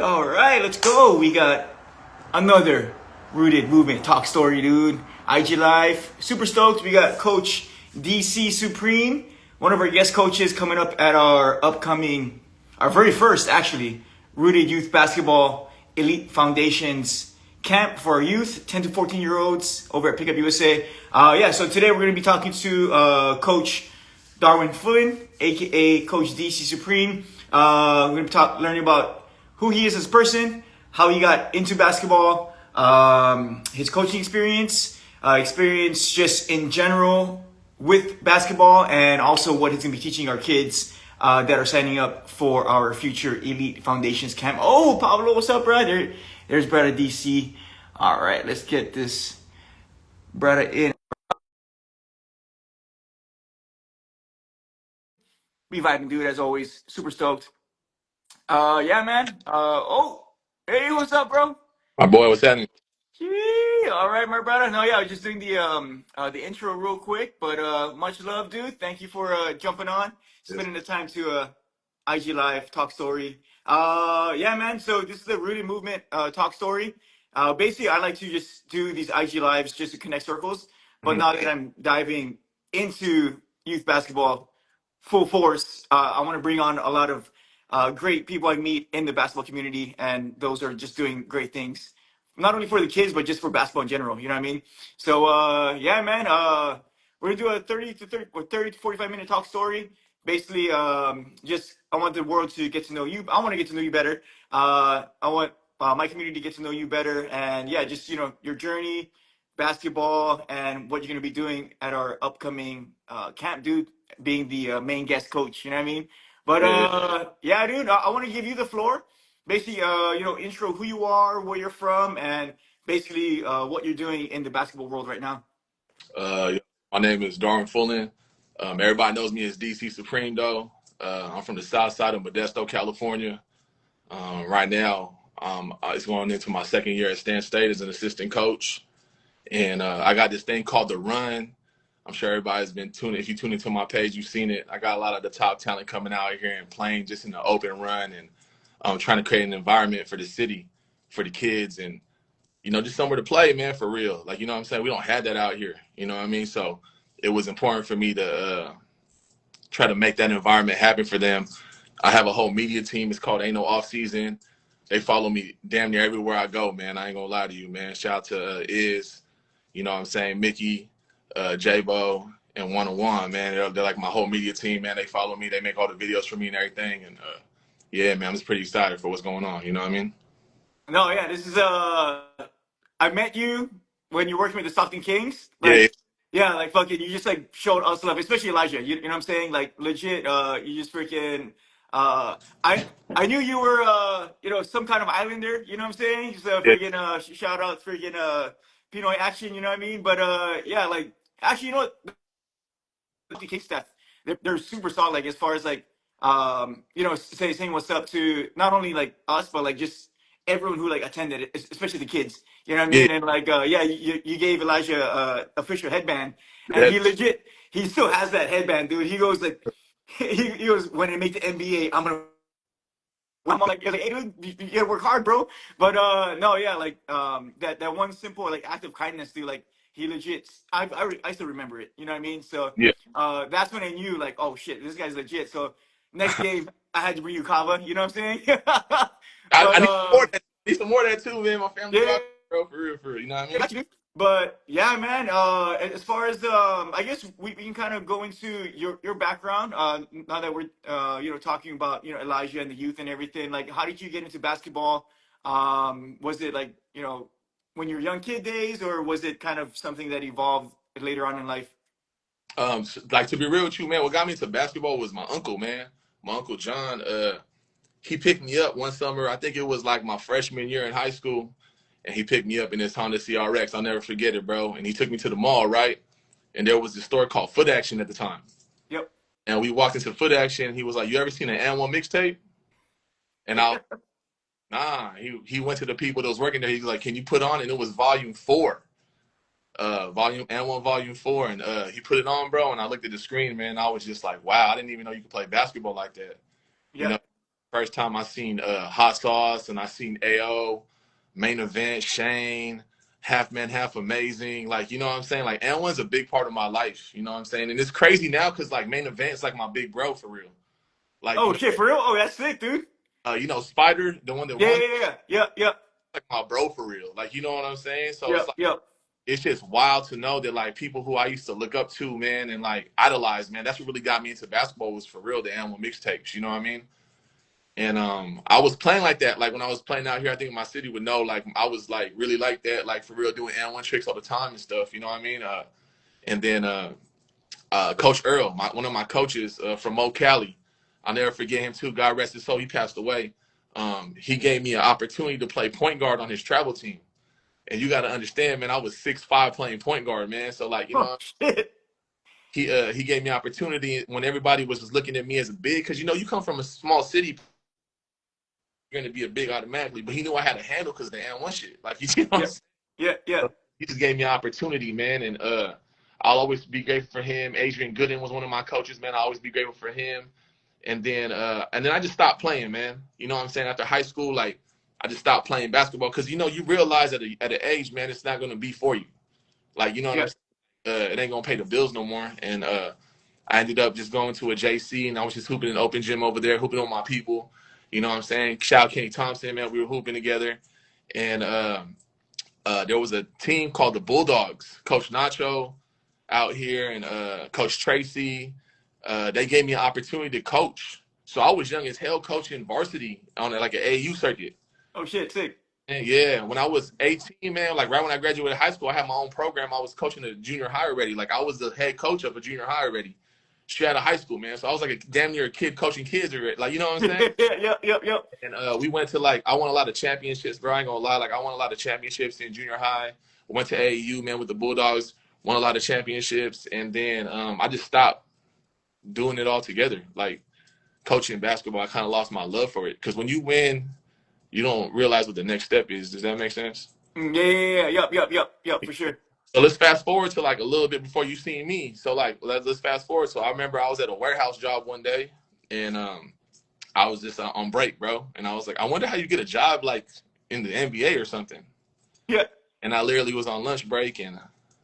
All right, let's go. We got another Rooted Movement Talk Story, dude. IG Live. Super stoked. We got Coach DC Supreme, one of our guest coaches coming up at our upcoming, our very first actually, Rooted Youth Basketball Elite Foundations camp for our youth, 10 to 14-year-olds over at Pickup USA. So today we're going to be talking to Coach Darwin Fullon, aka Coach DC Supreme. We're going to be learning about who he is as a person, how he got into basketball, his coaching experience, experience just in general with basketball, and also what he's going to be teaching our kids that are signing up for our future Elite Foundations camp. Oh, Pablo, what's up, bro? There's brother DC. All right, let's get this brother in. Be vibing, dude, as always. Super stoked. Yeah, man. Hey, what's up, bro? My boy, what's happening? Gee, all right, my brother. No, yeah, I was just doing the intro real quick, but much love, dude. Thank you for jumping on, Yes. spending the time to IG Live talk story. Yeah, man. So this is the Rooted Movement talk story. Basically, I like to just do these IG lives just to connect circles. But Mhm. now that I'm diving into youth basketball full force, I want to bring on a lot of great people I meet in the basketball community, and those are just doing great things not only for the kids but just for basketball in general. You know what I mean? So yeah, man. We're gonna do a 30 to 45 minute talk story. Basically, just I want the world to get to know you. I want to get to know you better. I want my community to get to know you better, and yeah, just your journey, basketball, and what you're gonna be doing at our upcoming camp, dude. Being the main guest coach. You know what I mean? But Yeah. yeah, dude, I want to give you the floor basically, intro who you are, where you're from, and basically what you're doing in the basketball world right now. Yeah. My name is Darwin Fullon. Everybody knows me as DC Supreme, though. I'm from the south side of Modesto, California. Right now, it's going into my second year at Stan State as an assistant coach. And I got this thing called The Run. I'm sure everybody's been tuning. If you tune into my page, you've seen it. I got a lot of the top talent coming out here and playing just in the open run and trying to create an environment for the city, for the kids. And just somewhere to play, man, for real. Like, what I'm saying? We don't have that out here. You know what I mean? So it was important for me to try to make that environment happen for them. I have a whole media team. It's called Ain't No Off Season. They follow me damn near everywhere I go, man. I ain't gonna lie to you, man. Shout out to Iz, what I'm saying, Mickey, J-Bo, and One, man. They're like my whole media team, man. They follow me. They make all the videos for me and everything. And yeah, man, I'm just pretty excited for what's going on. You know what I mean? No, yeah, this is I met you when you're working with the Stockton Kings. Yeah, Like, yeah, like fucking, you just like showed us love, especially Elijah. You know what I'm saying? Like, legit, you just freaking. Uh, I I knew you were some kind of Islander. You know what I'm saying? Just yeah, freaking shout out freaking Pinoy action. You know what I mean? But yeah, like actually, you know what? The King staff, they're super solid. Like as far as like saying what's up to not only like us but like just everyone who like attended it, especially the kids. You know what I yeah. mean? And like yeah, you gave Elijah official headband, and That, he still has that headband, dude. He goes like he goes when they make the NBA, I'm like, hey, dude, you gotta work hard, bro. But no, yeah, like that one simple like act of kindness, dude. Like he legit, I still remember it. You know what I mean? So yeah. that's when I knew, like, oh shit, this guy's legit. So next game, I had to bring you kava. You know what I'm saying? I But need some more of that. Need some more of that too, man. My family yeah, rock, bro, for real, for real. You know what I mean? got you. But yeah, man. As far as I guess we can kind of go into your background. Now that we're talking about Elijah and the youth and everything. Like, how did you get into basketball? Was it like when you were young kid days, or was it kind of something that evolved later on in life? Like to be real with you, man, what got me into basketball was my uncle, man. My uncle John. He picked me up one summer. I think it was like my freshman year in high school, and he picked me up in his Honda CRX. I'll never forget it, bro. And he took me to the mall, right? And there was this store called Foot Action at the time. Yep. And we walked into Foot Action. He was like, "You ever seen an And One mixtape?" And I, nah. He went to the people that was working there. He was like, "Can you put on?" And it was Volume 4, Volume And One Volume 4, and he put it on, bro. And I looked at the screen, man. I was just like, "Wow, I didn't even know you could play basketball like that," you Yeah. know. First time I seen Hot Sauce, and I seen AO, Main Event, Shane, Half Man, Half Amazing. Like, you know what I'm saying? Like, N1's a big part of my life. You know what I'm saying? And it's crazy now because like Main Event's like my big bro for real. Like, Oh shit, for real? Oh, that's sick, dude. Spider, the one that Yeah, won, yeah, yeah, yeah, yeah, like my bro for real. Like, you know what I'm saying? So yeah, it's like yeah, it's just wild to know that like people who I used to look up to, man, and like idolize, man. That's what really got me into basketball was for real the N1 mixtapes. You know what I mean? And I was playing like that. Like when I was playing out here, I think my city would know. Like I was like really like that, like for real doing N1 tricks all the time and stuff. You know what I mean? And then Coach Earl, one of my coaches from Mo Cali, I'll never forget him too. God rest his soul. He passed away. He gave me an opportunity to play point guard on his travel team. And you got to understand, man, I was 6'5" playing point guard, man. So like, you oh know, shit, he gave me opportunity when everybody was just looking at me as a big, because you know you come from a small city, you're going to be a big automatically. But he knew I had a handle because of the N1 shit. Like, you know what I'm yeah, saying? yeah, yeah. So he just gave me an opportunity, man. And I'll always be grateful for him. Adrian Gooden was one of my coaches, man. I'll always be grateful for him. And then I just stopped playing, man. You know what I'm saying? After high school, like I just stopped playing basketball because you know you realize at an age, man, it's not going to be for you. Like, you know what Yeah. I'm saying? It ain't gonna pay the bills no more. And I ended up just going to a JC, and I was just hooping in an open gym over there, hooping on my people. You know what I'm saying? Shout out Kenny Thompson, man. We were hooping together. And there was a team called the Bulldogs. Coach Nacho out here and Coach Tracy. They gave me an opportunity to coach. So I was young as hell coaching varsity on like an AAU circuit. Oh shit, sick. And yeah, when I was 18, man, like right when I graduated high school, I had my own program. I was coaching a junior high already. Like I was the head coach of a junior high already, straight out of high school, man. So I was like a damn near a kid coaching kids already. Like, you know what I'm saying? Yeah, yeah, yeah, yeah. And we went to like, I won a lot of championships, bro. I ain't gonna lie. Like I won a lot of championships in junior high. Went to AAU, man, with the Bulldogs. Won a lot of championships, and then I just stopped doing it all together. Like coaching basketball, I kind of lost my love for it because when you win, you don't realize what the next step is. Does that make sense? Yeah, yeah, yeah, yep, yep, yep, yep, for sure. So let's fast forward to like a little bit before you seen me. So like let's fast forward. So I remember I was at a warehouse job one day, and I was just on break, bro. And I was like, I wonder how you get a job like in the NBA or something. Yeah. And I literally was on lunch break, and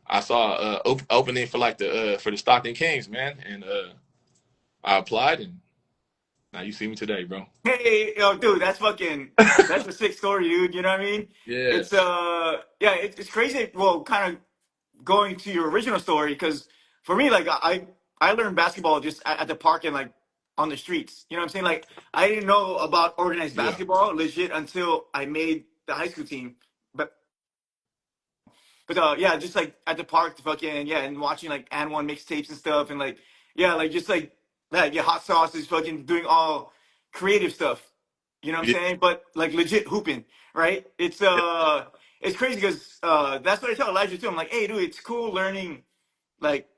I saw opening for like the Stockton Kings, man. And I applied, and now you see me today, bro. Hey, yo, dude, that's a sick story, dude. You know what I mean? Yeah, It's yeah, it's crazy. Well, kind of going to your original story, because for me, like I learned basketball just at the park and like on the streets. You know what I'm saying? Like I didn't know about organized yeah, basketball legit until I made the high school team. But yeah, just like at the park, fucking yeah, and watching like and one mixtapes and stuff, and like yeah, like just like that. Yeah, hot sauce is fucking doing all creative stuff. You know what I'm yeah. saying? But like legit hooping, right? It's crazy because that's what I tell Elijah too. I'm like, hey, dude, it's cool learning like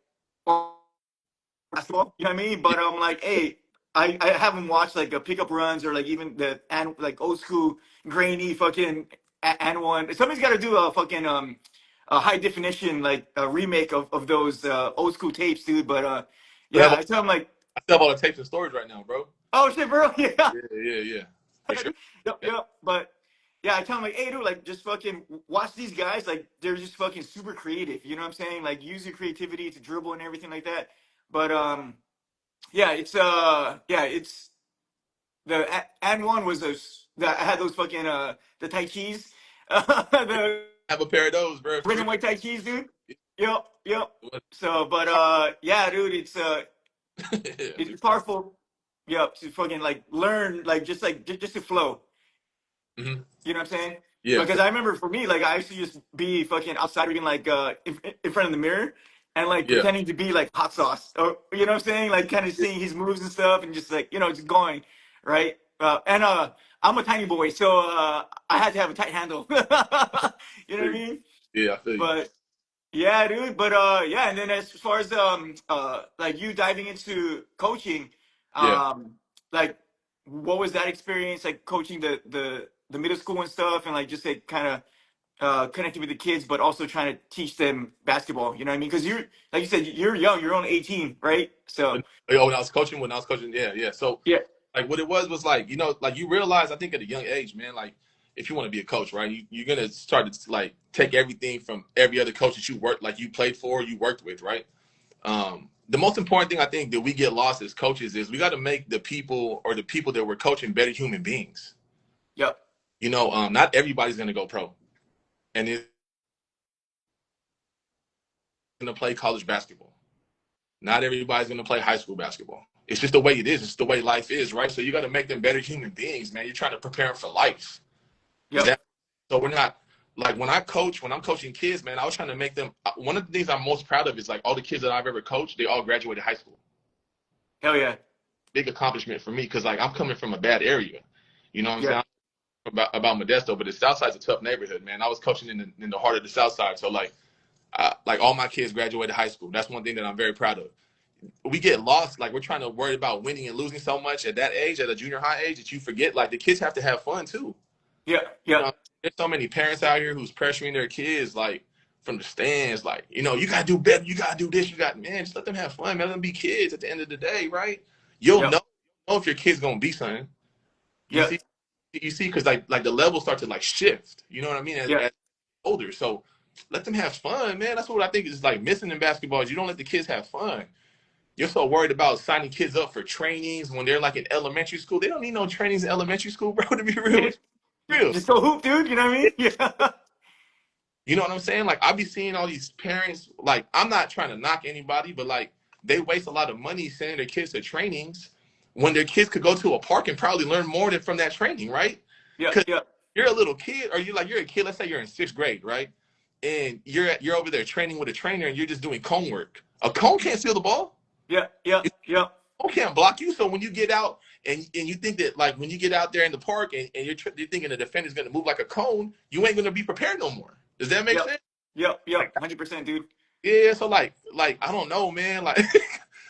basketball. You know what I mean? Yeah. But I'm like, hey, I haven't watched like a pickup runs or like even the and like old school grainy fucking and one. Somebody's got to do a fucking a high definition like a remake of those old school tapes, dude. But I yeah, I tell him like, still have all the tapes and stories right now, bro. oh shit, bro, yeah, Yeah, yeah, yeah, for sure. yep, Yeah, yep. But yeah, I tell him like, hey, dude, like just fucking watch these guys. Like they're just fucking super creative. You know what I'm saying? Like use your creativity to dribble and everything like that. But yeah, it's the and one was those that I had those fucking the Tai Chis, the I have a pair of those, bro, for red real. and white Tai Chis, dude. Yep, yep. So, but yeah, dude, Yeah, it's powerful. Yep, to fucking like learn, like just to flow. hmm. You know what I'm saying? Yeah, Because I remember for me, like I used to just be fucking outside reading like in front of the mirror and like yeah. pretending to be like hot sauce or you know what I'm saying? Like kind of seeing his moves and stuff and just like, just going, right? And I'm a tiny boy, so I had to have a tight handle. You know what I mean? Yeah, I feel you. But yeah, dude. But yeah, and then as far as like you diving into coaching, Yeah. um, like what was that experience like coaching the middle school and stuff, and like just like kind of connecting with the kids, but also trying to teach them basketball. You know what I mean? Because you're like you said, you're young. You're only 18, right? So When I was coaching, yeah, yeah. So yeah, Like what it was like, like you realize, I think at a young age, man, like if you want to be a coach, right, you're gonna start to like take everything from every other coach that you worked, like you played for, you worked with, right? The most important thing I think that we get lost as coaches is we got to make the people that we're coaching better human beings. Yep. Not everybody's gonna go pro, and it's gonna play college basketball. Not everybody's gonna play high school basketball. It's just the way it is. It's the way life is, right? So you got to make them better human beings, man. You're trying to prepare them for life. Is Yep. that so? We're not like when I'm coaching kids, man. I was trying to make them. One of the things I'm most proud of is like all the kids that I've ever coached. They all graduated high school. Hell yeah. Big accomplishment for me because like I'm coming from a bad area. You know what I'm Yeah. saying? About Modesto, but the South Side's a tough neighborhood, man. I was coaching in the heart of the South Side, so like all my kids graduated high school. That's one thing that I'm very proud of. We get lost, like we're trying to worry about winning and losing so much at that age, at a junior high age, that you forget like the kids have to have fun too. Yeah. You Yeah. know, there's so many parents out here who's pressuring their kids like from the stands, like you gotta do better, you gotta do this, man, just let them have fun, man. Let them be kids at the end of the day, right? You'll Yep. know if your kid's gonna be something. You Yep. see, because like the levels start to like shift. You know what I mean? Yeah. As older, so let them have fun, man. That's what I think is like missing in basketball is you don't let the kids have fun. You're so worried about signing kids up for trainings when they're like in elementary school. They don't need no trainings in elementary school, bro. To be real with you, real. Just go hoop, dude. You know what I mean? Yeah. You know what I'm saying? Like I be seeing all these parents. Like I'm not trying to knock anybody, but like they waste a lot of money sending their kids to trainings when their kids could go to a park and probably learn more than from that training, right? Yeah. Because Yeah. you're a little kid, or you're a kid. Let's say you're in sixth grade, right? And you're over there training with a trainer, and you're just doing cone work. A cone can't steal the ball. Yeah. Yeah. Yeah. Cone can't block you. So when you get out and you think that like when you get out there in the park and you're thinking the defender's going to move like a cone, you ain't going to be prepared no more. Does that make Yep. sense? Yep. Like Yep. 100%, dude. yeah. So like I don't know, man. Like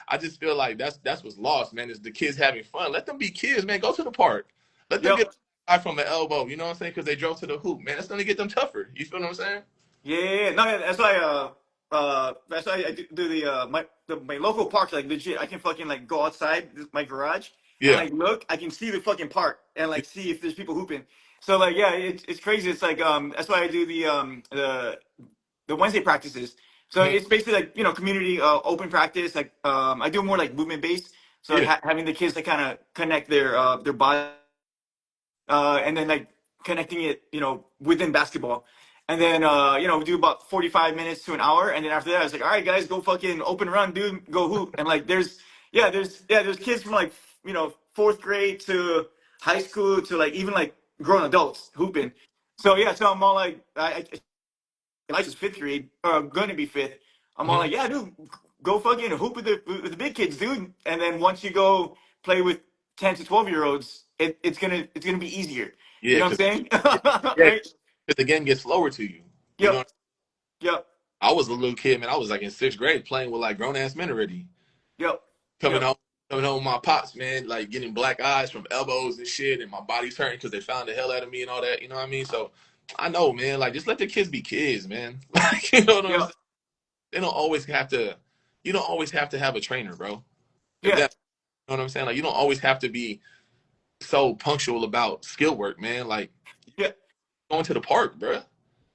I just feel like that's what's lost, man. Is the kids having fun? Let them be kids, man. Go to the park. Let them Yep. get from the elbow. You know what I'm saying? Because they drove to the hoop, man. That's going to get them tougher. You feel what I'm saying? Yeah, yeah, yeah. No, yeah, that's why I do the my local parks like legit. I can fucking like go outside my garage and Yeah. like look. I can see the fucking park and like see if there's people hooping. So like yeah, it's crazy. It's like that's why I do the Wednesday practices. So Mhm. it's basically like community open practice. Like I do more like movement based. So Yeah. having the kids to kind of connect their body and then like connecting it, within basketball. And then, we do about 45 minutes to an hour. And then after that, I was like, all right, guys, go fucking open run, dude, go hoop. And like, there's kids from like, fourth grade to high school to like, even like grown adults hooping. So yeah, so I'm all like, I just fifth grade, or I'm going to be fifth. I'm all Mhm. like, yeah, dude, go fucking hoop with the big kids, dude. And then once you go play with 10 to 12-year-olds, it's gonna be easier. You Yeah. know what I'm saying? Yeah. Right? Because the game gets slower to you. You know, Yep. Yep. I was a little kid, man. I was like in sixth grade playing with like grown ass men already. Yep. Coming Yep. home, coming home with my pops, man, like getting black eyes from elbows and shit, and my body's hurting because they found the hell out of me and all that. You know what I mean? So I know, man. Like just let the kids be kids, man. Like you know what I'm Yep. saying? They don't always have to. You don't always have to have a trainer, bro. If Yeah. that, you know what I'm saying? Like you don't always have to be so punctual about skill work, man. Like Yeah. going to the park, bro.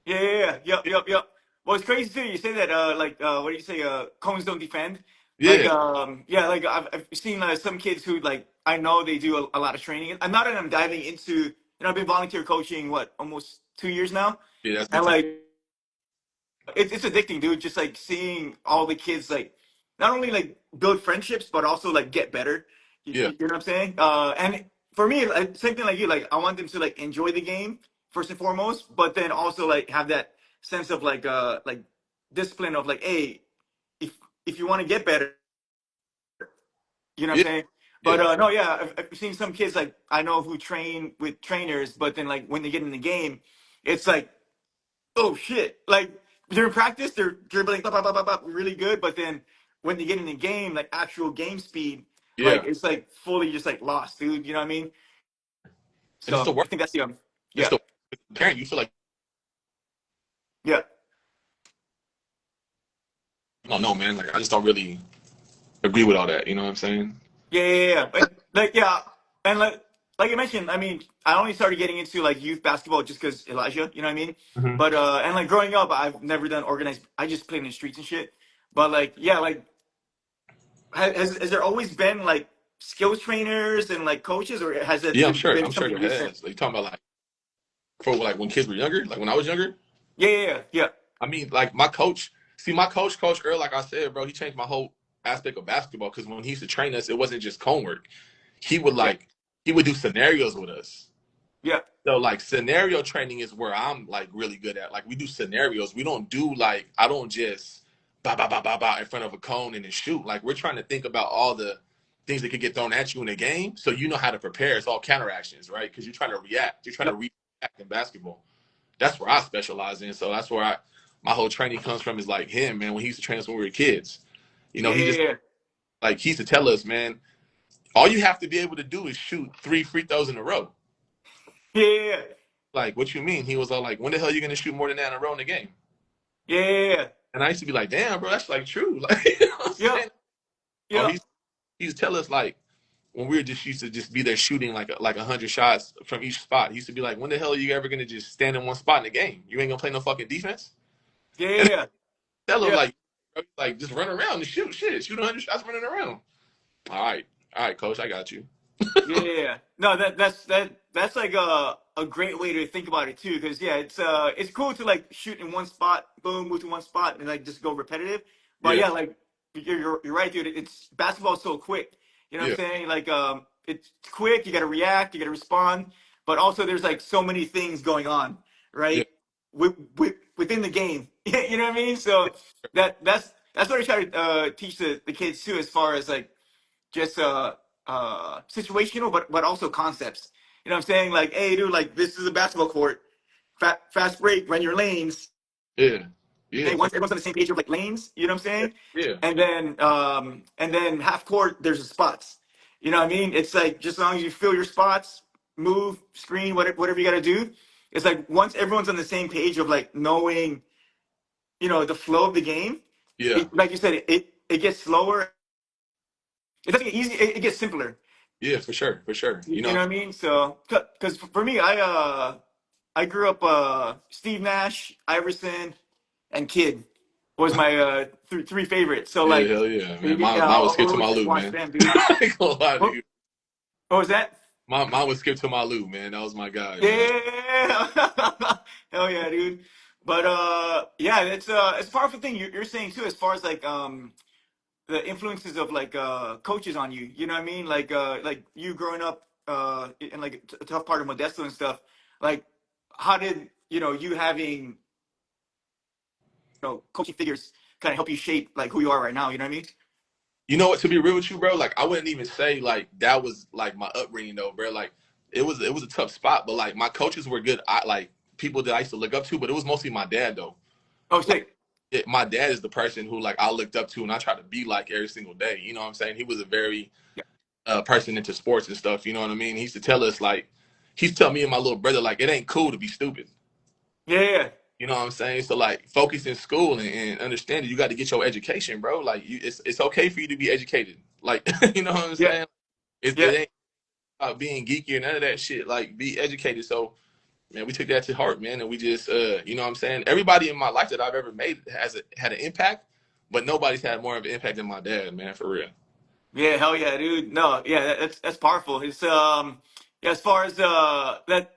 Yeah, yeah, yeah, yep, yep, yep. Well, it's crazy too. You say that, like, what do you say? Cones don't defend. Like, Yeah, yeah, like I've seen some kids who like I know they do a lot of training. I'm not that I'm diving into. I've been volunteer coaching what almost 2 years now, yeah, that's a good and time. like it's addicting, dude. Just like seeing all the kids like not only like build friendships but also like get better. Yeah, You know what I'm saying? And for me, like, same thing like you. Like I want them to like enjoy the game first and foremost, but then also like have that sense of like discipline of like, hey, if if you want to get better, you know what yeah, I'm saying? But yeah, no, yeah, I've seen some kids like I know who train with trainers, but then like when they get in the game, it's like oh shit! Like during practice, they're dribbling blah, blah, blah, blah, blah, really good, but then when they get in the game, like actual game speed, like yeah. it's like fully just like lost, dude. You know what I mean? And it's So the I work. think that's the It's yeah, the parent. You feel like yeah, I don't know, man. Like I just don't really agree with all that. You know what I'm saying? yeah, yeah, yeah. Like yeah. And like you mentioned, I mean, I only started getting into like youth basketball just because Elijah, you know what I mean? Hmm. But and like growing up, I've never done organized. I just played in the streets and shit. But like, yeah, like has there always been like skills trainers and like coaches, or has Yeah, it been I'm sure something there recent? has. Like you talking about like for like when kids were younger, like when I was younger. Yeah, yeah, yeah, yeah, I mean, like my coach. See, my coach Earl, like I said, bro, he changed my whole aspect of basketball because when he used to train us, it wasn't just cone work. He would yeah, like he would do scenarios with us. yeah, So like scenario training is where I'm like really good at. Like we do scenarios. We don't do like I don't just ba ba ba ba ba in front of a cone and then shoot. Like we're trying to think about all the things that could get thrown at you in a game, so you know how to prepare. It's all counteractions, right? Because you're trying to react. You're trying yeah, to react in basketball. That's where I specialize in. So that's where my whole training comes from. Is like him, man. When he used to train us when we were kids, you know, yeah, he just yeah, like he used to tell us, man, all you have to be able to do is shoot 3 free throws in a row. yeah, yeah, Like, what you mean? He was all like, when the hell are you gonna shoot more than that in a row in the game? yeah, yeah, yeah, And I used to be like, damn, bro, that's like true. Like, you know what I'm yeah, saying? Or yeah, he used to tell us like when we were just used to just be there shooting like 100 shots from each spot. He used to be like, when the hell are you ever gonna just stand in one spot in the game? You ain't gonna play no fucking defense. yeah, And yeah, tell us yeah. like just run around and shoot 100 shots running around. All right, coach, I got you. Yeah, yeah, yeah. No, that's like a great way to think about it too, because yeah, it's cool to like shoot in one spot, boom, move to one spot, and like just go repetitive. But Yeah, yeah, like you're right, dude. It's basketball's so quick. You know what yeah, I'm saying? Like it's quick. You got to react. You got to respond. But also, there's like so many things going on, yeah, right? Within the game. You know what I mean? So that's what I try to teach the kids too, as far as like just situational, but also concepts. You know what I'm saying? Like, hey, dude, like this is a basketball court. Fast break, run your lanes. yeah, yeah, Hey, for once everyone's on the same page of like lanes, you know what I'm sure. saying? Yeah, And then half court, there's the spots. You know what I mean? It's like just as long as you fill your spots, move, screen, whatever you got to do. It's like once everyone's on the same page of like knowing, the flow of the game. yeah, Like you said, it gets slower. It doesn't get easy. It gets simpler. yeah, for sure, for sure. You know what I mean? So, because for me, I grew up Steve Nash, Iverson, and Kidd was my three favorites. So Yeah, like, hell yeah, man. yeah, Mine was I'll Skip to always my just Lou, watch man. them, dude. I ain't gonna lie to What, you. what was that? Mine was Skip to my Lou, man. That was my guy, man. Yeah, hell yeah, dude. But yeah, it's a powerful thing you're saying too, as far as like the influences of like coaches on you. You know what I mean? Like you growing up in like a tough part of Modesto and stuff. Like, how did you having coaching figures kind of help you shape like who you are right now? You know what I mean? You know what? To be real with you, bro, like I wouldn't even say like that was like my upbringing though, bro. Like it was a tough spot, but like my coaches were good. I like people that I used to look up to, but it was mostly my dad though. Oh, Like sick. my dad is the person who like I looked up to and I try to be like every single day. You know what I'm saying? He was a very Yeah, person into sports and stuff. You know what I mean? He used to tell us like he used to tell me and my little brother like it ain't cool to be stupid. yeah, yeah, You know what I'm saying? So like focus in school and understand that you got to get your education, bro. Like it's okay for you to be educated. Like you know what I'm yeah, saying? It yeah. ain't about being geeky or none of that shit. Like be educated. So man, we took that to heart, man, and we just you know what I'm saying? Everybody in my life that I've ever made had an impact, but nobody's had more of an impact than my dad, man, for real. Yeah, hell yeah, dude. No, yeah, that's powerful. It's yeah, as far as that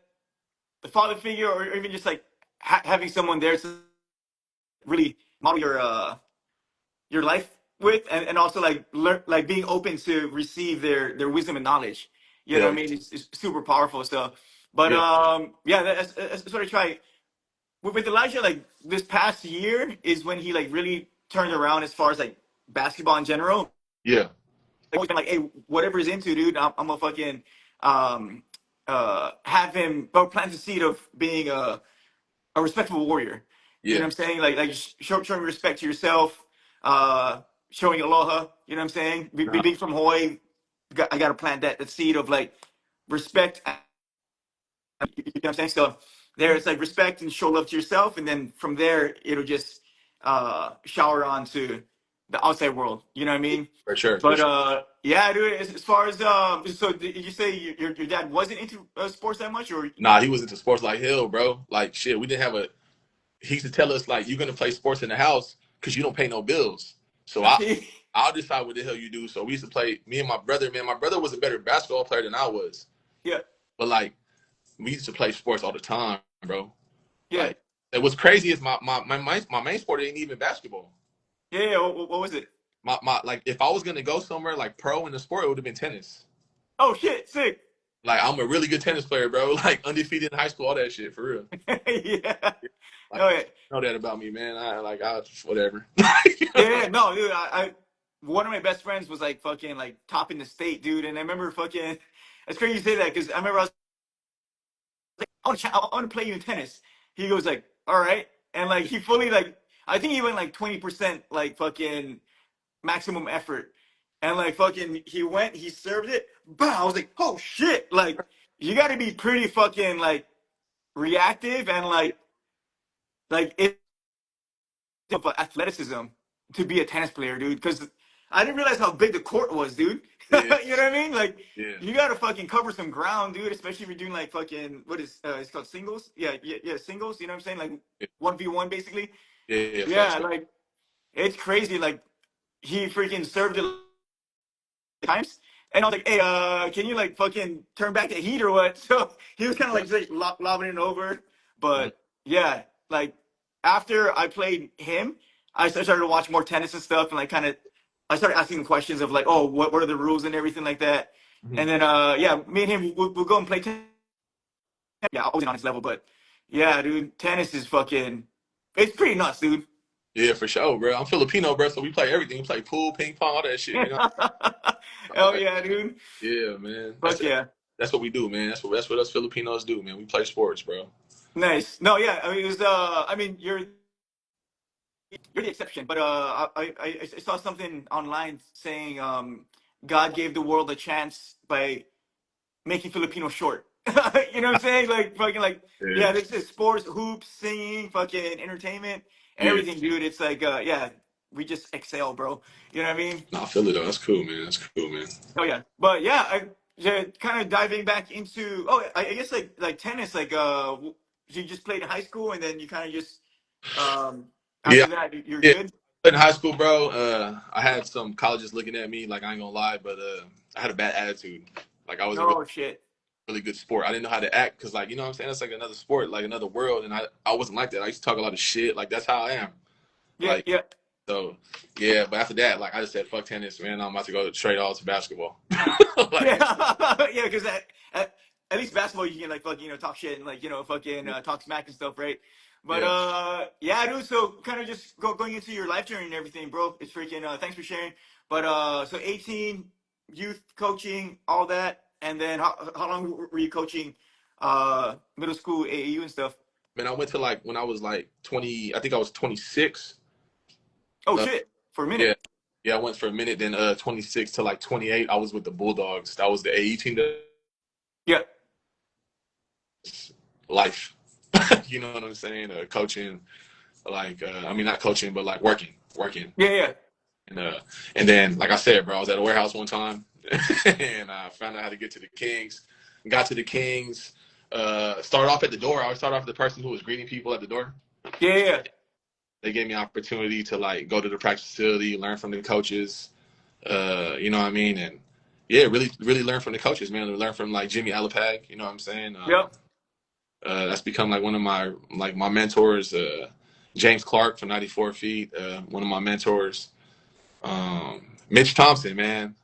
the father figure, or even just like having someone there to really model your life with, and also like learn, like being open to receive their wisdom and knowledge. You know what Hell I mean? It's super powerful stuff. But yeah. yeah, that's what I try with Elijah. Like this past year is when he like really turned around as far as like basketball in general. Yeah. Always been like, hey, whatever he's into, dude, I'm gonna fucking um have him or plant the seed of being a respectable warrior. You know Yeah. what I'm saying? Like showing respect to yourself, uh, showing aloha. You know what I'm saying? Nah, Being from Hawaii, I got to plant that seed of like respect. You know what I'm saying? So there's like respect and show love to yourself, and then from there it'll just shower onto the outside world. You know what I mean? for sure, for But sure. Yeah, dude. As far as so did you say your dad wasn't into sports that much, or Nah, he was into sports like hell, bro. Like shit, we didn't have a. He used to tell us like, you're gonna play sports in the house because you don't pay no bills. So I'll decide what the hell you do. So we used to play. Me and my brother, man. My brother was a better basketball player than I was, yeah, but like we used to play sports all the time, bro. yeah, Like, and what's crazy is my main sport ain't even basketball. yeah, yeah. What was it? My like if I was gonna go somewhere like pro in the sport, it would have been tennis. Oh shit, sick. Like I'm a really good tennis player, bro. Like undefeated in high school, all that shit for real. Yeah. Like Oh yeah. know that about me, man. I whatever. Yeah, yeah, no, dude. One of my best friends was like fucking like top in the state, dude. And I remember fucking. It's crazy you say that because I remember I was like, I want to play you in tennis. He goes like, all right, and like he fully like I think he went like 20% like fucking maximum effort, and like fucking he went, he served it. Bah! I was like, oh shit! Like you got to be pretty fucking like reactive and like it of athleticism to be a tennis player, dude. Because I didn't realize how big the court was, dude. You know Yeah, what I mean? Like, yeah, you gotta fucking cover some ground, dude. Especially if you're doing like fucking what is it's called singles? Yeah, yeah, yeah, singles. You know what I'm saying? Like yeah, 1v1 basically. yeah. Facts. Yeah, like it's crazy. Like he freaking served it times. And I was like, hey, can you like fucking turn back the heat or what? So he was kind of like just, lobbing it over. Mhm. But yeah, like after I played him, I started to watch more tennis and stuff, and like kind of, I started asking him questions of like, oh, what are the rules and everything like that. And Mhm. then yeah, me and him we'll go and play tennis. Yeah, I wasn't on his level, but yeah, dude, tennis is fucking, it's pretty nuts, dude. Yeah, for sure, bro. I'm Filipino, bro, so we play everything. We play pool, ping pong, all that shit, nigga. Hell yeah, dude. Yeah, man. Fuck yeah. That's what we do, man. That's what us Filipinos do, man. We play sports, bro. Nice. No, yeah. I mean, it was. I mean, you're the exception, but I saw something online saying God gave the world a chance by making Filipino short. You know what I'm saying? Like fucking like Yeah, yeah, this is sports, hoops, singing, fucking entertainment, yeah. everything, dude. It's like yeah, we just excel, bro. You know what I mean? Nah, I feel it though. That's cool, man. That's cool, man. Oh yeah, but yeah, yeah, kind of diving back into I guess like tennis, like you just played in high school and then you kind of just um Yeah, after that you're yeah. good. In high school, bro, I had some colleges looking at me like I ain't gonna lie, but I had a bad attitude. Like I was a Oh shit. really good sport. I didn't know how to act because, like, you know what I'm saying? It's like another sport, like another world, and I wasn't like that. I used to talk a lot of shit. Like that's how I am. Yeah, Like yeah. so, yeah. But after that, like I just said, fuck tennis, man. I'm about to go trade all to basketball. Like, Yeah, yeah, because at least basketball you can like fucking talk shit and like fucking talk smack and stuff, right? But yeah, yeah, dude. So kind of just going into your life journey and everything, bro. It's freaking. Thanks for sharing. But so 18 youth coaching, all that, and then how long were you coaching middle school AAU and stuff? man. I went to like when I was like 20. I think I was 26. Oh Uh, shit, for a yeah, minute. yeah. I went for a minute. Then 26 to like 28. I was with the Bulldogs. That was the AE team. That Yeah, life. You know what I'm saying? Coaching, like I mean not coaching, but like working. yeah, yeah, And and then, like I said, bro, I was at a warehouse one time, and I found out how to get to the Kings. Got to the Kings. Started off at the door. I always start off with the person who was greeting people at the door. yeah, yeah, They gave me an opportunity to like go to the practice facility, learn from the coaches. You know what I mean? And yeah, really learn from the coaches, man. Learn from like Jimmy Alapag. You know what I'm saying? yep, That's become like one of my mentors. James Clark from 94 Feet, one of my mentors. Mitch Thompson, man.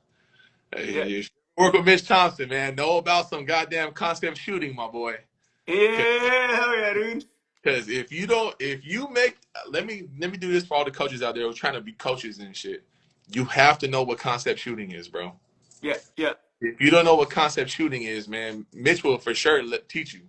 yeah, You work with Mitch Thompson, man. Know about some goddamn concept shooting, my boy. yeah, hell yeah, dude. Because if you don't, if you make, let me do this for all the coaches out there who are trying to be coaches and shit. You have to know what concept shooting is, bro. Yeah, yeah, If you don't know what concept shooting is, man, Mitch will for sure teach you.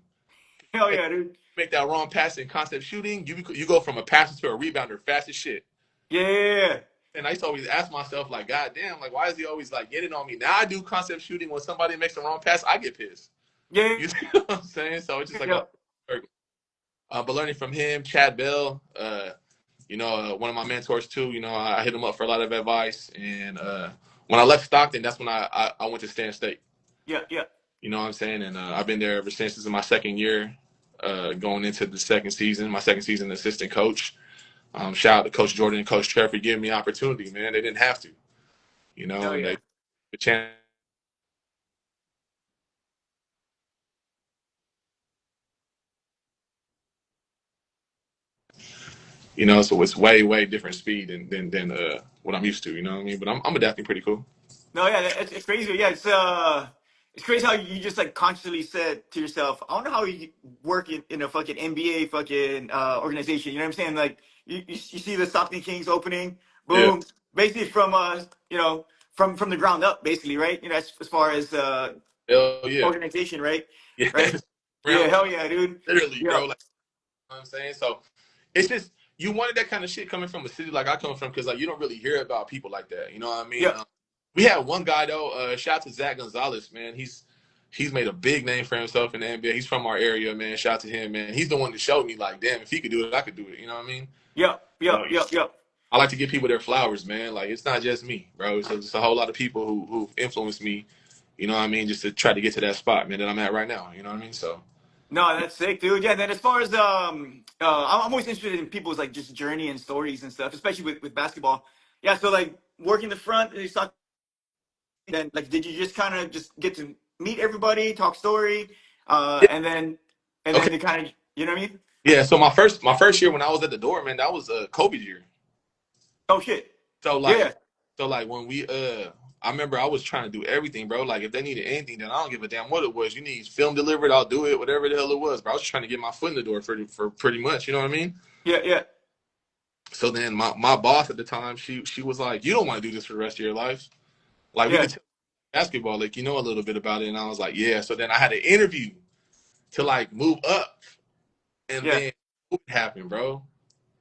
hell If yeah, dude. you make that wrong pass in concept shooting, you go from a passer to a rebounder fast as shit. Yeah, And I used to always ask myself, like, God damn, like, why is he always like getting on me? Now I do concept shooting when somebody makes the wrong pass, I get pissed. yeah, You see what I'm saying? So it's just like a yeah, circle. But learning from him, Chad Bell, one of my mentors too. You know, I hit him up for a lot of advice, and when I left Stockton, that's when I went to Stan State. Yeah, yeah. You know what I'm saying? And I've been there ever since. This is my second year, going into the second season. My second season assistant coach. Shout out to Coach Jordan and Coach Trevor for giving me opportunity, man. They didn't have to, Hell and yeah. they the chance. So it's way, way different speed than what I'm used to. You know what I mean? But I'm adapting pretty cool. No, yeah, it's crazy. Yeah, it's crazy how you just like consciously said to yourself, I wonder how you work in a fucking NBA fucking organization. You know what I'm saying? Like you see the Stockton Kings opening, Yeah. boom, basically from from the ground up, basically, right? You know, as far as Hell yeah. organization, right? Yeah. Right? Yeah, Round hell yeah, dude. literally, Yeah, bro. Like, you know what I'm saying? So it's just you wanted that kind of shit coming from a city like I come from because like you don't really hear about people like that. You know what I mean? yeah, We had one guy though. Shout out to Zach Gonzalez, man. He's made a big name for himself in the NBA. He's from our area, man. Shout out to him, man. He's the one that showed me like, damn, if he could do it, I could do it. You know what I mean? yeah, yeah, So yeah, yeah. I like to give people their flowers, man. Like it's not just me, bro. It's a whole lot of people who've influenced me. You know what I mean? Just to try to get to that spot, man, that I'm at right now. You know what I mean? So No, that's sick, dude. Yeah. Then as far as I'm always interested in people's like just journey and stories and stuff, especially with basketball. Yeah. So like working the front, you saw then like did you just kind of just get to meet everybody, talk story, yeah, and then okay, they kind of you know what I mean? yeah. So my first year when I was at the door, man, that was Kobe year. Oh shit. So Yeah. like when we I remember I was trying to do everything, bro. Like if they needed anything, then I don't give a damn what it was. You need film delivered, I'll do it, whatever the hell it was. But I was just trying to get my foot in the door for pretty much, you know what I mean? Yeah. Yeah. So then my boss at the time, she was like, you don't want to do this for the rest of your life. Like we Yeah. could tell basketball, like you know a little bit about it. And I was like, yeah. So then I had an interview to like move up, and Yeah. then it happened, bro.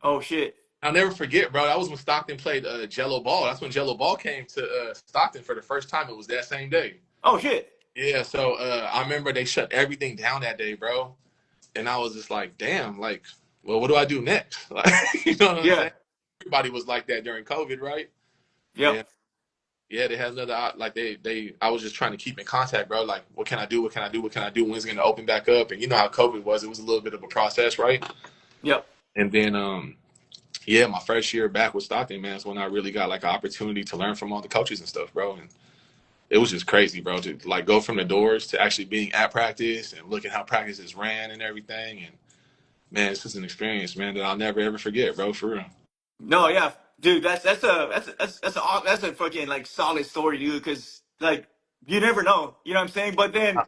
Oh shit. I'll never forget, bro. That was when Stockton played Jello Ball. That's when Jello Ball came to Stockton for the first time. It was that same day. Oh shit. Yeah, so I remember they shut everything down that day, bro. And I was just like, damn, like, well, what do I do next? Like, you know what I'm Yeah. saying? Everybody was like that during COVID, right? And Yep. yeah, they had another like they I was just trying to keep in contact, bro. Like, what can I do? What can I do? What can I do? When's it gonna open back up? And you know how COVID was. It was a little bit of a process, right? Yep. And then yeah, my first year back with Stockton, man, is when I really got like an opportunity to learn from all the coaches and stuff, bro. And it was just crazy, bro, to like go from the doors to actually being at practice and looking how practices ran and everything. And man, it's just an experience, man, that I'll never ever forget, bro, for real. No, yeah, dude, that's a fucking like solid story, dude. Because like you never know, you know what I'm saying. But then,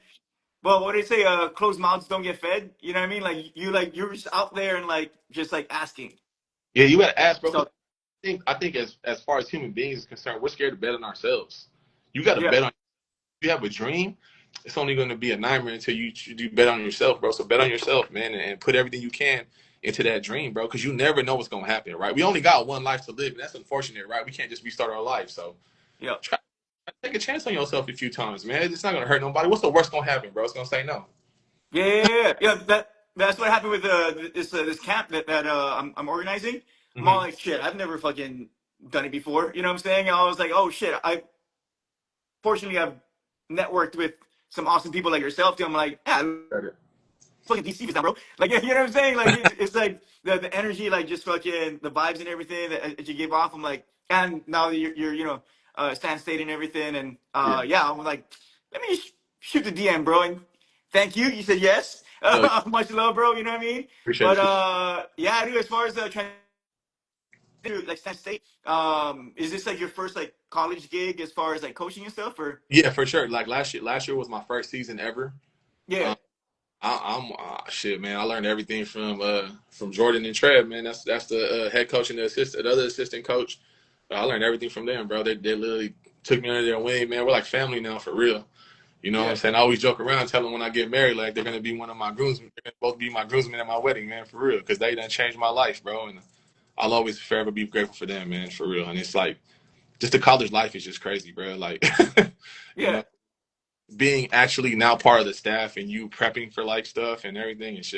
well, what do they say? Closed mouths don't get fed. You know what I mean? Like you're just out there and like just like asking. Yeah, you got to ask, bro, because So I think as far as human beings is concerned, we're scared to bet on ourselves. You got to yeah, bet on. If you have a dream, it's only going to be a nightmare until you do bet on yourself, bro. So bet on yourself, man, and put everything you can into that dream, bro, because you never know what's going to happen, right? We only got one life to live, and that's unfortunate, right? We can't just restart our life. So yeah, try take a chance on yourself a few times, man. It's not going to hurt nobody. What's the worst going to happen, bro? It's going to say no. yeah. That's what happened with this camp that I'm organizing. I'm all Hmm. like, shit, I've never fucking done it before. You know what I'm saying? I was like, oh shit, I fortunately I've networked with some awesome people like yourself. Too. I'm like, yeah, fucking DC is down, bro. Like, you know what I'm saying? Like, it's like the energy, like just fucking the vibes and everything that you give off. I'm like, and now you're Stan State and everything, and Yeah. yeah, I'm like, let me shoot the DM, bro, and thank you. You said yes. No, Much love, bro. You know what I mean? appreciate But it. yeah, dude. As far as like Stan State, is this like your first like college gig as far as like coaching and stuff, or Yeah, for sure. Like last year was my first season ever. yeah, I'm shit, man. I learned everything from Jordan and Trev, man. That's the head coach and the other assistant coach. I learned everything from them, bro. They literally took me under their wing, man. We're like family now, for real. You know what I'm yeah, saying? I always joke around, tell them when I get married, like they're gonna be one of my groomsmen. They're gonna both be my groomsmen at my wedding, man, for real. Because they done changed my life, bro. And I'll always forever be grateful for them, man, for real. And it's like just the college life is just crazy, bro. Like, you yeah, know, being actually now part of the staff and you prepping for like stuff and everything, it's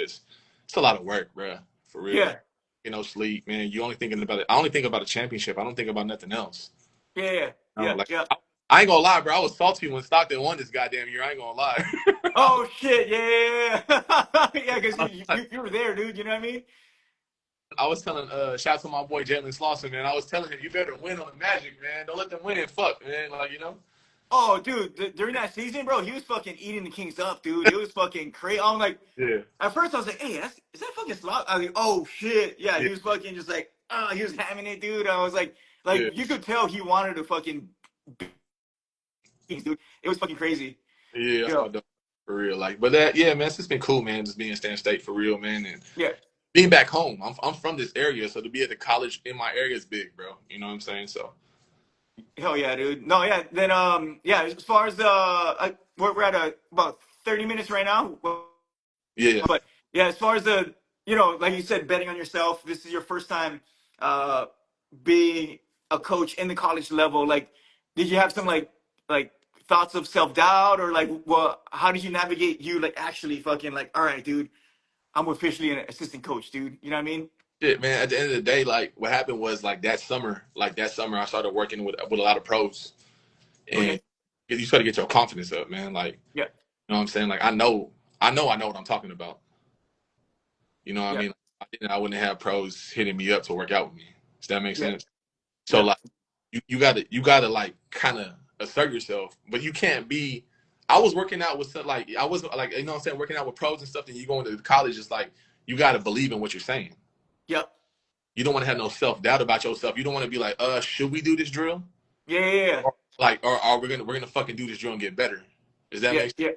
a lot of work, bro. For real. yeah, Like, sleep, man. You only thinking about it. I only think about a championship. I don't think about nothing else. yeah, You know, yeah, like yeah. I ain't gonna lie, bro. I was salty when Stockton won this goddamn year. I ain't gonna lie. Oh shit, yeah, yeah, yeah, because I was, you were there, dude. You know what I mean? I was telling, shout out to my boy Jalen Slauson, man. I was telling him, you better win on the Magic, man. Don't let them win. Fuck, man. Like, you know? Oh, dude, during that season, bro, he was fucking eating the Kings up, dude. It was fucking crazy. I'm like, Yeah. at first I was like, hey, is that fucking slot? I was like, oh shit, yeah. Yeah. He was fucking just like, he was hamming it, dude. I was like Yeah. you could tell he wanted to fucking beat Kings, dude. It was fucking crazy, Yeah, you that's know. my dog. For real. Like, but that, yeah, man, it's just been cool, man. Just being in Stan State for real, man. And Yeah, being back home. I'm from this area, so to be at the college in my area is big, bro. You know what I'm saying? So, hell yeah, dude. No, yeah. Then yeah. As far as we're at about 30 minutes right now. yeah. But yeah, as far as the, like you said, betting on yourself, this is your first time uh, being a coach in the college level. Like, did you have some like thoughts of self doubt or like, well, how did you navigate you like actually fucking like, all right, dude, I'm officially an assistant coach, dude. You know what I mean? Shit, man. At the end of the day, like what happened was like that summer, I started working with a lot of pros, and Okay. you start to get your confidence up, man. Like, Yeah. you know what I'm saying? Like, I know what I'm talking about. You know what I Yeah. mean? I wouldn't have pros hitting me up to work out with me. Does that make Yeah. sense? So Yeah. like, you gotta like kind of assert yourself, but you can't be. I was working out with like I was like you know what I'm saying, working out with pros and stuff. And you going to college, it's like you got to believe in what you're saying. Yeah. You don't want to have no self doubt about yourself. You don't want to be like, should we do this drill? Yeah. Yeah. Or, like, or are we're gonna fucking do this drill and get better? Does that Yeah. make sense? Yeah.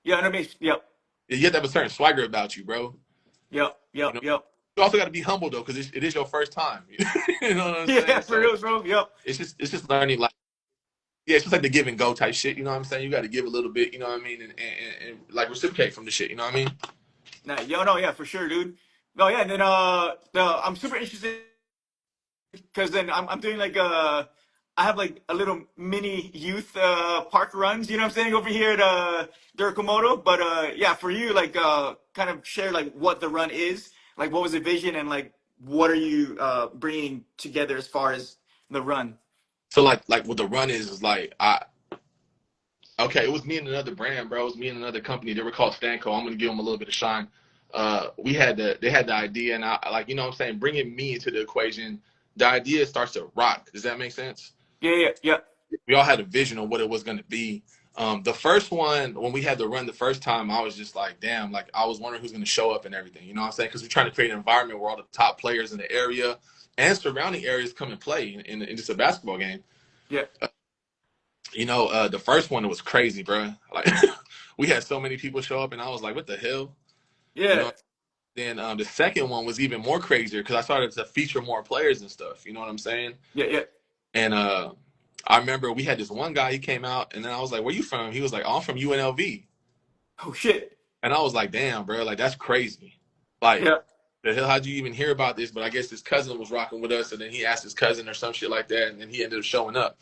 Yeah. And I mean, yep. You have to have a certain swagger about you, bro. Yep. You Yep. know, Yep. you also got to be humble though, because it is your first time. You know what I'm Yeah. saying? For So real, bro. Yep. it's just learning like. Yeah, it's just like the give and go type shit. You know what I'm saying? You got to give a little bit. You know what I mean? And like reciprocate from the shit. You know what I mean? Nah, yo, no, yeah, for sure, dude. No, yeah, and then I'm super interested because then I'm doing like I have like a little mini youth park runs, you know what I'm saying, over here at Durakomoto. But yeah, for you, like kind of share like what the run is, like what was the vision, and like what are you bringing together as far as the run? So like what the run is like okay, it was me and another brand, bro. It was me and another company. They were called Stanco. I'm gonna give them a little bit of shine. They had the idea, and I like you know what I'm saying, bringing me into the equation. The idea starts to rock. Does that make sense? Yeah, yeah, yeah, We all had a vision of what it was gonna be. The first one, when we had the run the first time, I was just like, damn, like I was wondering who's gonna show up and everything. You know what I'm saying? Because we're trying to create an environment where all the top players in the area and surrounding areas come and play in just a basketball game. yeah, You know, the first one was crazy, bro. Like we had so many people show up, and I was like, "What the hell?" You yeah, know. Then the second one was even more crazier because I started to feature more players and stuff. You know what I'm saying? yeah, yeah. And I remember we had this one guy. He came out, and then I was like, "Where you from?" He was like, "Oh, I'm from UNLV," Oh shit. and I was like, "Damn, bro, like that's crazy." Like, Yeah, the hell, how'd you even hear about this? But I guess his cousin was rocking with us, and then he asked his cousin or some shit like that, and then he ended up showing up.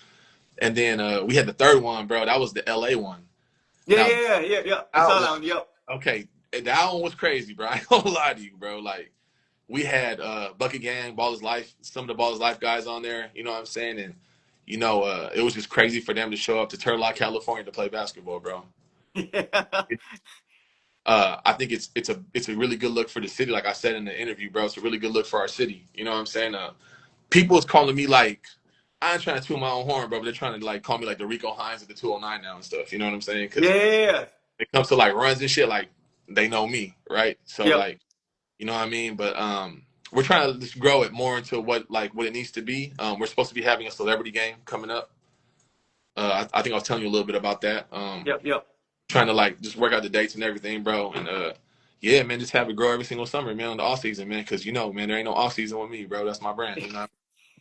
And then we had the third one, bro. That was the LA one. yeah, Now, yeah, yeah, yeah. I that saw was that one. Yep. okay. That one was crazy, bro. I ain't gonna lie to you, bro. Like we had Bucket Gang, Ballers Life, some of the Ballers Life guys on there. You know what I'm saying? And you know, it was just crazy for them to show up to Turlock, California, to play basketball, bro. Yeah. I think it's a really good look for the city. Like I said in the interview, bro, it's a really good look for our city. You know what I'm saying? People is calling me like I ain't trying to toot my own horn, bro, but they're trying to like call me like the Rico Hines of the 209 now and stuff. You know what I'm saying? Because Yeah. it comes to like runs and shit, like they know me, right? So Yep. like, you know what I mean? But we're trying to just grow it more into what it needs to be. We're supposed to be having a celebrity game coming up. I think I was telling you a little bit about that. Yep. Yep. Trying to like just work out the dates and everything, bro. And yeah, man, just have it grow every single summer, man, on the off season, man. Because you know, man, there ain't no off season with me, bro. That's my brand, you know.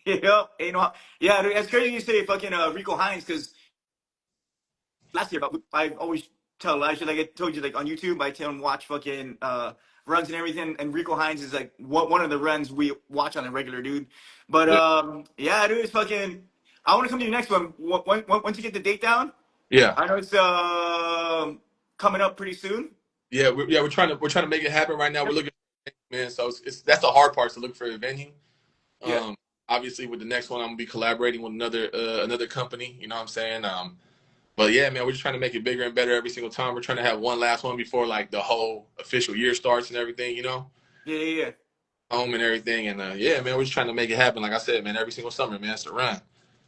Yep. Ain't no. Yeah, dude, it's crazy you say fucking Rico Hines because last year, but I always tell Elijah, like I told you, like on YouTube, I tell him watch fucking runs and everything, and Rico Hines is like one of the runs we watch on a regular, dude. But Yeah, yeah, dude, it's fucking. I want to come to your next one. Once you get the date down, yeah, I know it's coming up pretty soon. we're trying to make it happen right now. We're looking, man. So it's that's the hard part to look for a venue. Yeah, Um, obviously with the next one, I'm gonna be collaborating with another company. You know what I'm saying? But yeah, man, we're just trying to make it bigger and better every single time. We're trying to have one last one before like the whole official year starts and everything. You know, Yeah, yeah, yeah. home and everything. And yeah, man, we're just trying to make it happen. Like I said, man, every single summer, man, it's a run.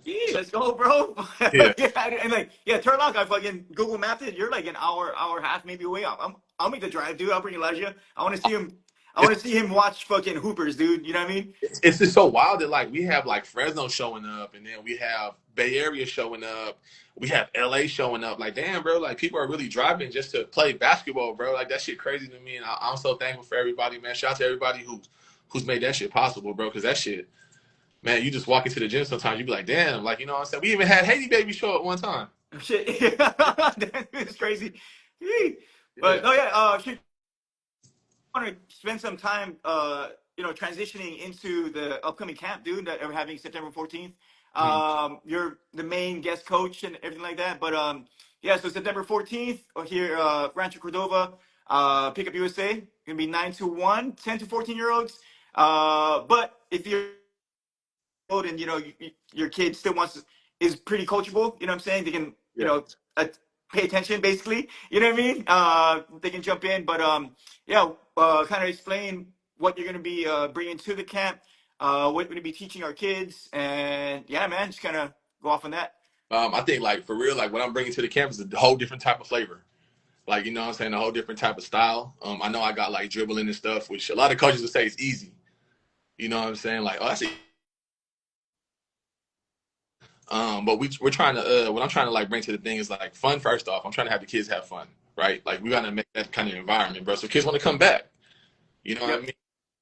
Yeah, So let's go, bro. yeah, Yeah, and like, yeah, Turlock, I fucking Google mapped it. You're like an hour and a half maybe away. I'll make the drive, dude. I'll bring Elijah. I want to see him. I want to see him watch fucking Hoopers, dude. You know what I mean? it's just so wild that like we have like Fresno showing up, and then we have Bay Area showing up, we have LA showing up. Like, damn, bro, like people are really driving just to play basketball, bro. Like that shit crazy to me, and I'm so thankful for everybody, man. Shout out to everybody who's made that shit possible, bro. Because that shit, man, you just walk into the gym sometimes, you be like, damn, like you know what I'm saying. We even had Haiti Baby show up one time. Shit, it's crazy. Yee. Yeah. But no, yeah. Shit, want to spend some time, transitioning into the upcoming camp, dude, that we're having September 14th. Mhm. You're the main guest coach and everything like that. But yeah, so September 14th here, Rancho Cordova, Pickup USA, gonna be 9 to 1, 10 to 14-year-olds. But if you're old and your kid still is pretty coachable, you know what I'm saying? They can, Yeah. pay attention basically. You know what I mean? They can jump in, but yeah, kind of explain what you're gonna be bringing to the camp, what we're gonna be teaching our kids, and yeah, man, just kind of go off on that. I think like for real, like what I'm bringing to the campus is a whole different type of flavor. Like, you know what I'm saying? A whole different type of style. I know I got like dribbling and stuff, which a lot of coaches would say is easy. You know what I'm saying? Like, oh, that's it. But we're trying to what I'm trying to like bring to the thing is like fun first off. I'm trying to have the kids have fun, right? Like we gotta make that kind of environment, bro. So kids want to come back. You know what I Yep. mean?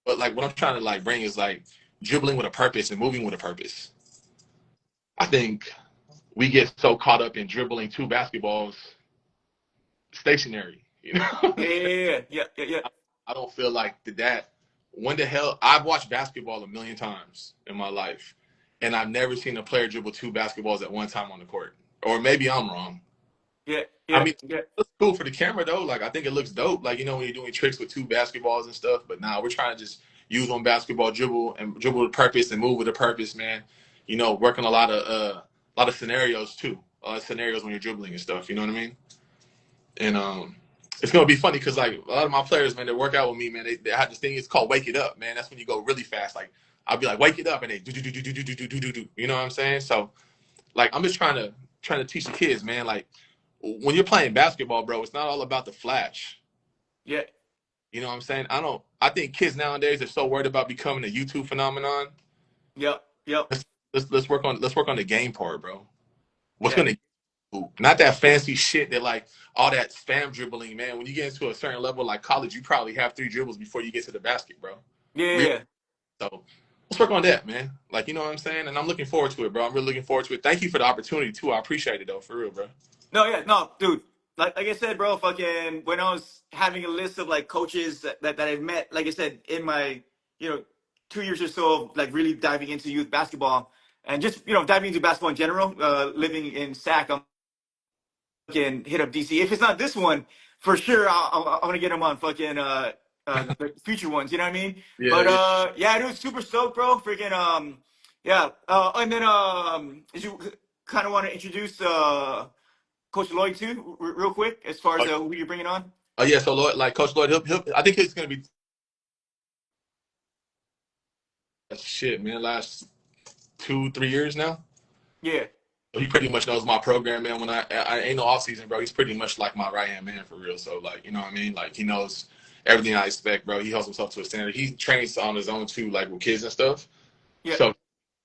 But like what I'm trying to like bring is like dribbling with a purpose and moving with a purpose. I think we get so caught up in dribbling two basketballs stationary. You know? Yeah, yeah, yeah, yeah, yeah, I don't feel like that. When the hell I've watched basketball a million times in my life, and I've never seen a player dribble two basketballs at one time on the court. Or maybe I'm wrong. yeah, I yeah, mean, yeah, it's cool for the camera though. Like I think it looks dope. Like you know when you're doing tricks with two basketballs and stuff. But now we're trying to just use one basketball, dribble with purpose and move with a purpose, man. You know, working a lot of scenarios too. A lot of scenarios when you're dribbling and stuff. You know what I mean? And it's gonna be funny because like a lot of my players, man, they work out with me, man. They have this thing. It's called "Wake It Up," man. That's when you go really fast. Like I'll be like, "Wake it up," and they do do do do do do do do do do. You know what I'm saying? So like I'm just trying to teach the kids, man. Like when you're playing basketball, bro, it's not all about the flash. yeah. You know what I'm saying? I think kids nowadays are so worried about becoming a YouTube phenomenon. Yep, yep, Let's work on the game part, bro. What's yeah, gonna not that fancy shit that like all that spam dribbling, man. When you get into a certain level like college, you probably have three dribbles before you get to the basket, bro. yeah, Real. yeah. So let's work on that, man. Like you know what I'm saying? And I'm looking forward to it, bro. I'm really looking forward to it. Thank you for the opportunity too. I appreciate it though, for real, bro. No, yeah, no, dude. Like I said, bro, fucking when I was having a list of like coaches that I've met, like I said, in my, you know, 2 years or so of like really diving into youth basketball and just, diving into basketball in general, living in SAC, I'm fucking hit up DC. If it's not this one, for sure, I'm gonna get him on fucking the future ones. You know what I mean? Yeah, But yeah. yeah, dude, super stoked, bro. Freaking yeah. And then did you kind of want to introduce Coach Lloyd too, real quick, as far as Oh, who you're bringing on? oh, yeah. So Lloyd, like Coach Lloyd, he'll I think he's gonna be shit, man. Last 2, 3 years now. Yeah, He pretty much knows my program, man. When I ain't no off season, bro. He's pretty much like my right hand man for real. So like, you know what I mean? Like he knows everything I expect, bro. He holds himself to a standard. He trains on his own too, like with kids and stuff. yeah. So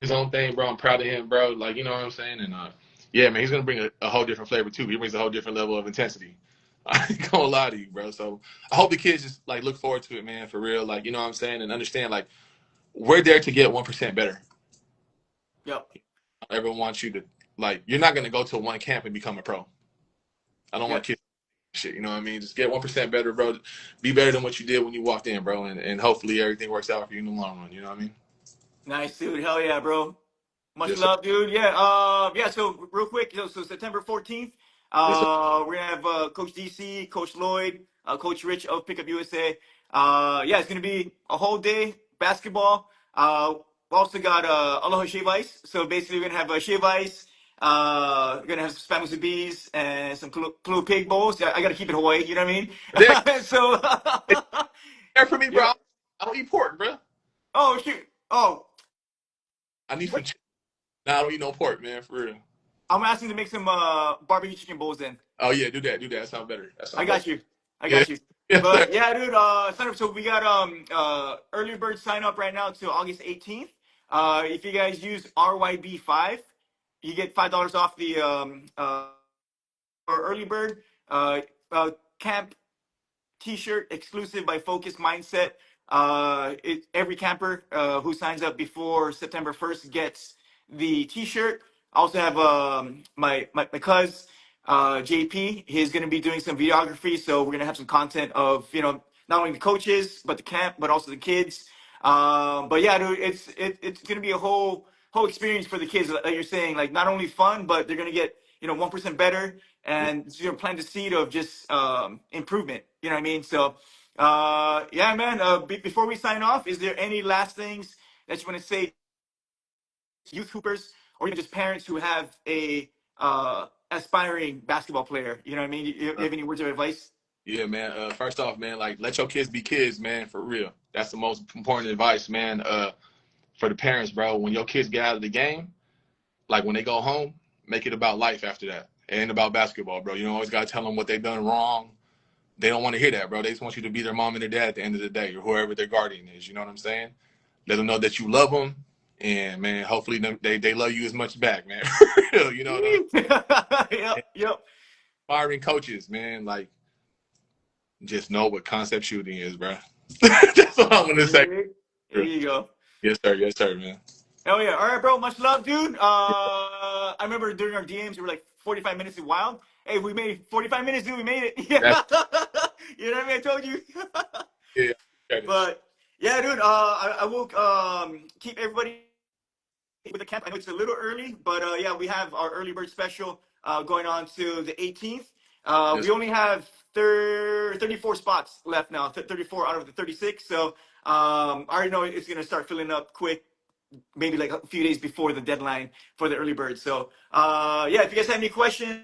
his own thing, bro. I'm proud of him, bro. Like you know what I'm saying? And yeah, man, he's gonna bring a whole different flavor too. He brings a whole different level of intensity. I ain't gonna lie to you, bro. So I hope the kids just like look forward to it, man, for real. Like you know what I'm saying, and understand like we're there to get 1% better. Yep. Everyone wants you to like. You're not gonna go to one camp and become a pro. I don't want Yep. kids shit. You know what I mean? Just get 1% better, bro. Be better than what you did when you walked in, bro. And hopefully everything works out for you in the long run. You know what I mean? Nice, dude. Hell yeah, bro. Much Yes, sir. love, dude. Yeah. Yeah. So real quick, so September 14th, Yes, sir. we're gonna have Coach DC, Coach Lloyd, Coach Rich of Pickup USA. Yeah, it's gonna be a whole day basketball. we also got Aloha Shave Ice. So basically, we're gonna have shave ice. We're gonna have some spam with bees and some Kulu pig bowls. Yeah, I gotta keep it Hawaii. You know what There, I mean? So, there for me, bro. yep. I don't eat pork, bro. Oh shoot. Oh, I need some what? chicken. Nah, I don't eat no pork, man, for real. I'm asking to make some barbecue chicken bowls then. Oh yeah, do that. Do that. That sounds better. That I sounds better. got you. I Yeah. got you. Yes, sir. But yeah, dude, sign up. So we got early bird sign up right now till August 18th. If you guys use RYB5, you get $5 off the or early bird camp T-shirt exclusive by Focus Mindset. Every camper who signs up before September 1st gets the T-shirt. I also have my cuz JP. He's going to be doing some videography, so we're going to have some content of not only the coaches but the camp, but also the kids. But yeah, dude, it's going to be a whole experience for the kids. Like you're saying, like not only fun, but they're going to get 1% better and plant the seed of just improvement. You know what I mean? So, yeah, man. Before we sign off, is there any last things that you want to say to youth hoopers or even just parents who have a aspiring basketball player? You know what I mean? You have any words of advice? Yeah, man. First off, man, like let your kids be kids, man, for real. That's the most important advice, man. For the parents, bro. When your kids get out of the game, like when they go home, make it about life after that. It ain't about basketball, bro. You don't always gotta tell them what they've done wrong. They don't want to hear that, bro. They just want you to be their mom and their dad at the end of the day, or whoever their guardian is. You know what I'm saying? Let them know that you love them, and man, hopefully they love you as much back, man. For real, you know what I mean? And Yep, yep. firing coaches, man, like just know what concept shooting is, bro. That's all I'm gonna say. There you go. Yes, sir, man. Hell yeah. All right, bro. Much love, dude. Yeah, I remember during our DMs, we were like 45 minutes in wild. Hey, we made it. 45 minutes, dude. We made it. Yeah. that's You know what I mean? I told you. yeah. Okay. But yeah, dude. I will keep everybody with the camp. I know it's a little early, but yeah, we have our early bird special going on to the 18th. We Yes, only have 34 spots left now, 34 out of the 36. So I already know it's gonna start filling up quick, maybe like a few days before the deadline for the early bird. So yeah, if you guys have any questions,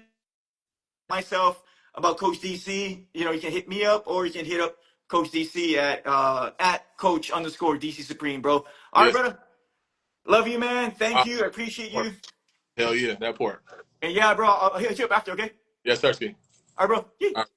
myself about Coach DC, you can hit me up or you can hit up Coach DC at Coach_DC Supreme, bro. All right, yes. brother. Love you, man. Thank Uh, you. I appreciate you. Hell yeah, that part. And yeah, bro, I'll hit you up after, okay? Yes, sir, Ski. All right, bro. Yee. All right.